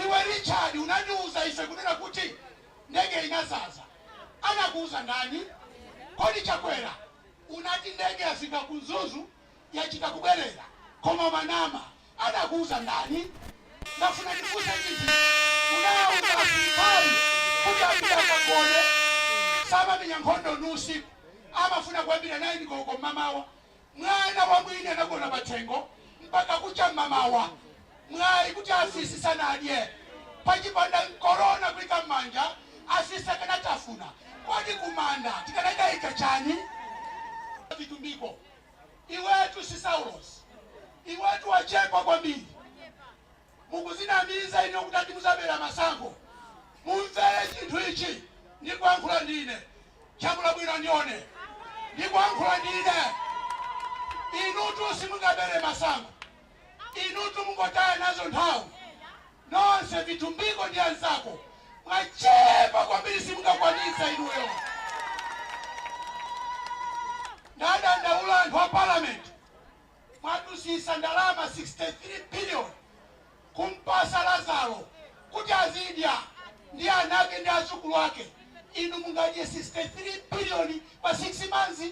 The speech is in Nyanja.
Iwe Richard unaniuza ife kunena kuti ndege inazaza. Anakuuza ndani? Kodi chakwera. Unati ndege yafika kuzuzu yachita kubwerera. Koma manama anakuuza ndani? Nafuna nikuuza hivi. Unauza asikari kuti apita kakone. Sama minyankondo nusiku. Amafuna kwambira naye ndiko mamawa. Mwana wa mwini anagona batengo mpaka kucha mamawa. Mwai kuti afisi sana adie. Pachipanda corona kulika manja afisi kana tafuna. Kwani kumanda tikanaida ikachani vitumbiko. Iwetu si Saulos. Iwetu wachekwa kwa mbili. Mungu zinamiza ino kutati muzabela masango. Mumvele chintu ichi. Nikwankula ndine. Chamula bwino nione. Nikwankula ndine. Inutu simungabele masango. Inutu mungotaye nazo nthawi. Nonse vitumbiko ndi anzako. Mwachepa kwa mbili simungakwanisa inuyo. Dada ndaula wa parliament. Mwadusisa ndalama 63 billion. Kumpasa Lazaro. Kuti azidya. Ndi anake ndi azukulu wake. Inu mungadye 63 billion pa 6 months.